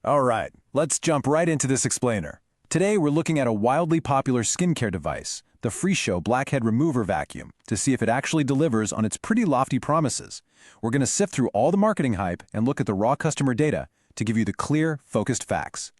All right, let's jump right into this explainer. Today we're looking at a wildly popular skincare device, the Freeshow Blackhead Remover Vacuum, to see if it actually delivers on its pretty lofty promises. We're going to sift through all the marketing hype and look at the raw customer data to give you the clear, focused facts.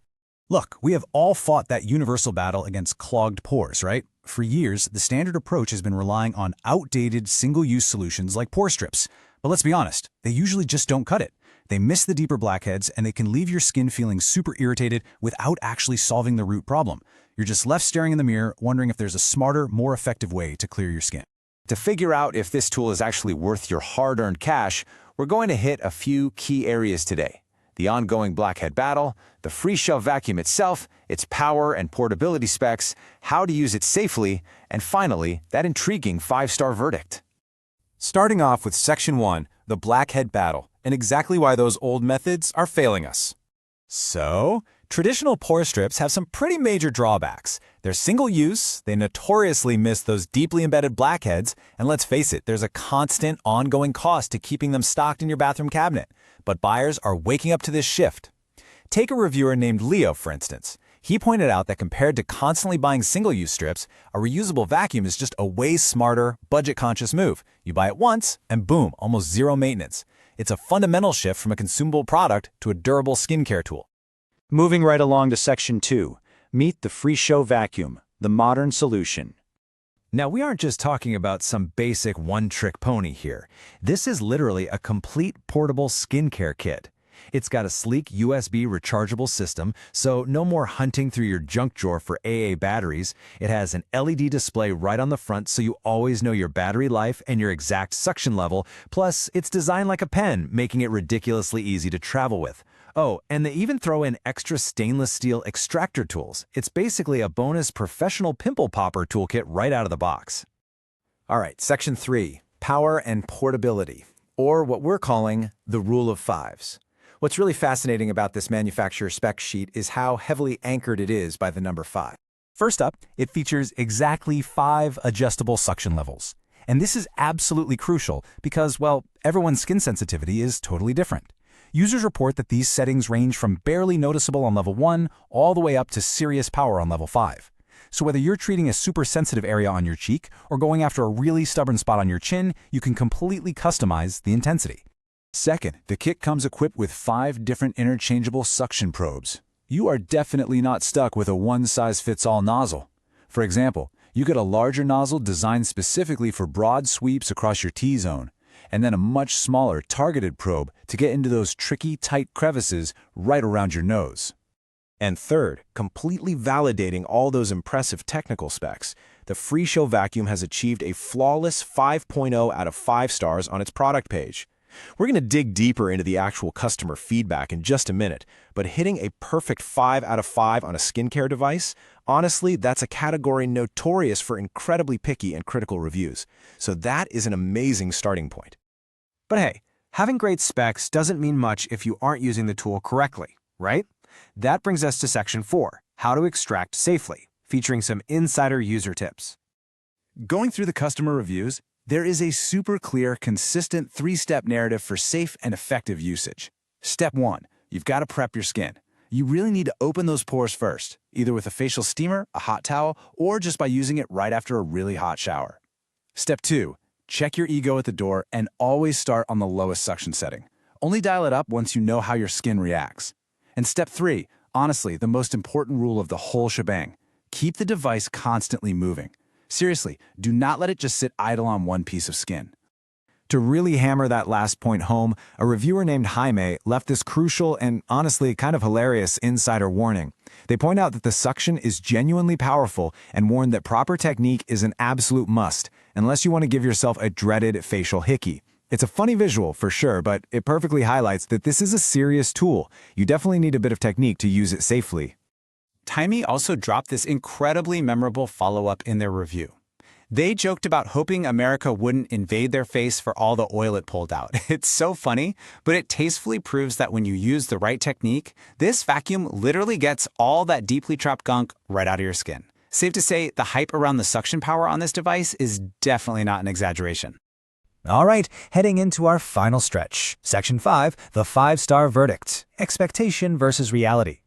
Look, we have all fought that universal battle against clogged pores, right? For years, the standard approach has been relying on outdated, single-use solutions like pore strips. But let's be honest, they usually just don't cut it. They miss the deeper blackheads, and they can leave your skin feeling super irritated without actually solving the root problem. You're just left staring in the mirror, wondering if there's a smarter, more effective way to clear your skin. To figure out if this tool is actually worth your hard-earned cash, we're going to hit a few key areas today: the ongoing blackhead battle, the Freeshow vacuum itself, its power and portability specs, how to use it safely, and finally, that intriguing 5-star verdict. Starting off with Section 1, the blackhead battle, and exactly why those old methods are failing us. So, traditional pore strips have some pretty major drawbacks. They're single-use, they notoriously miss those deeply embedded blackheads, and let's face it, there's a constant, ongoing cost to keeping them stocked in your bathroom cabinet. But buyers are waking up to this shift. Take a reviewer named Leo, for instance. He pointed out that compared to constantly buying single-use strips, a reusable vacuum is just a way smarter, budget-conscious move. You buy it once, and boom, almost zero maintenance. It's a fundamental shift from a consumable product to a durable skincare tool. Moving right along to Section 2, meet the Freeshow vacuum, the modern solution. Now, we aren't just talking about some basic one-trick pony here. This is literally a complete portable skincare kit. It's got a sleek USB rechargeable system, so no more hunting through your junk drawer for AA batteries. It has an LED display right on the front, so you always know your battery life and your exact suction level. Plus, it's designed like a pen, making it ridiculously easy to travel with. Oh, and they even throw in extra stainless steel extractor tools. It's basically a bonus professional pimple popper toolkit right out of the box. All right, Section 3, power and portability, or what we're calling the rule of fives. What's really fascinating about this manufacturer spec sheet is how heavily anchored it is by the number 5. First up, it features exactly 5 adjustable suction levels. And this is absolutely crucial because, well, everyone's skin sensitivity is totally different. Users report that these settings range from barely noticeable on level 1 all the way up to serious power on level 5. So whether you're treating a super sensitive area on your cheek or going after a really stubborn spot on your chin, you can completely customize the intensity. Second, the kit comes equipped with 5 different interchangeable suction probes. You are definitely not stuck with a one-size-fits-all nozzle. For example, you get a larger nozzle designed specifically for broad sweeps across your T-zone, and then a much smaller targeted probe to get into those tricky, tight crevices right around your nose. And third, completely validating all those impressive technical specs, the Freeshow vacuum has achieved a flawless 5.0 out of 5 stars on its product page. We're going to dig deeper into the actual customer feedback in just a minute, but hitting a perfect 5 out of 5 on a skincare device, honestly, that's a category notorious for incredibly picky and critical reviews. So that is an amazing starting point. But hey, having great specs doesn't mean much if you aren't using the tool correctly, right? That brings us to Section 4, how to extract safely, featuring some insider user tips. Going through the customer reviews, there is a super clear, consistent 3-step narrative for safe and effective usage. Step 1, you've got to prep your skin. You really need to open those pores first, either with a facial steamer, a hot towel, or just by using it right after a really hot shower. Step 2, check your ego at the door and always start on the lowest suction setting. Only dial it up once you know how your skin reacts. And step 3, honestly, the most important rule of the whole shebang, keep the device constantly moving. Seriously, do not let it just sit idle on one piece of skin. To really hammer that last point home, a reviewer named Jaime left this crucial and honestly kind of hilarious insider warning. They point out that the suction is genuinely powerful and warn that proper technique is an absolute must, unless you want to give yourself a dreaded facial hickey. It's a funny visual for sure, but it perfectly highlights that this is a serious tool. You definitely need a bit of technique to use it safely. Timey also dropped this incredibly memorable follow-up in their review. They joked about hoping America wouldn't invade their face for all the oil it pulled out. It's so funny, but it tastefully proves that when you use the right technique, this vacuum literally gets all that deeply trapped gunk right out of your skin. Safe to say, the hype around the suction power on this device is definitely not an exaggeration. All right, heading into our final stretch. Section 5, the 5-star verdict. Expectation versus reality.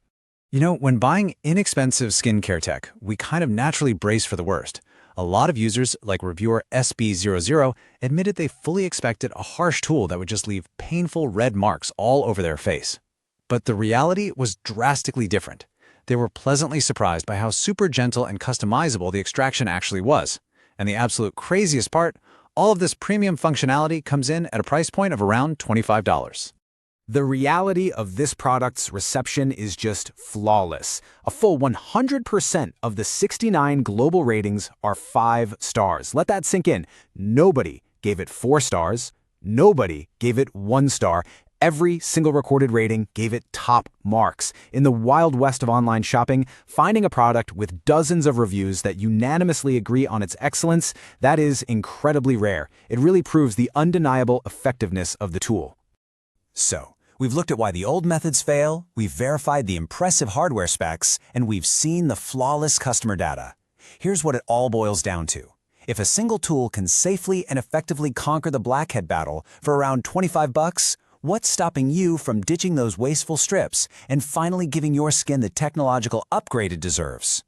You know, when buying inexpensive skincare tech, we kind of naturally brace for the worst. A lot of users, like reviewer SB00, admitted they fully expected a harsh tool that would just leave painful red marks all over their face. But the reality was drastically different. They were pleasantly surprised by how super gentle and customizable the extraction actually was. And the absolute craziest part, all of this premium functionality comes in at a price point of around $25. The reality of this product's reception is just flawless. A full 100% of the 69 global ratings are 5 stars. Let that sink in. Nobody gave it 4 stars. Nobody gave it 1 star. Every single recorded rating gave it top marks. In the wild west of online shopping, finding a product with dozens of reviews that unanimously agree on its excellence, that is incredibly rare. It really proves the undeniable effectiveness of the tool. So, we've looked at why the old methods fail, we've verified the impressive hardware specs, and we've seen the flawless customer data. Here's what it all boils down to. If a single tool can safely and effectively conquer the blackhead battle for around $25, what's stopping you from ditching those wasteful strips and finally giving your skin the technological upgrade it deserves?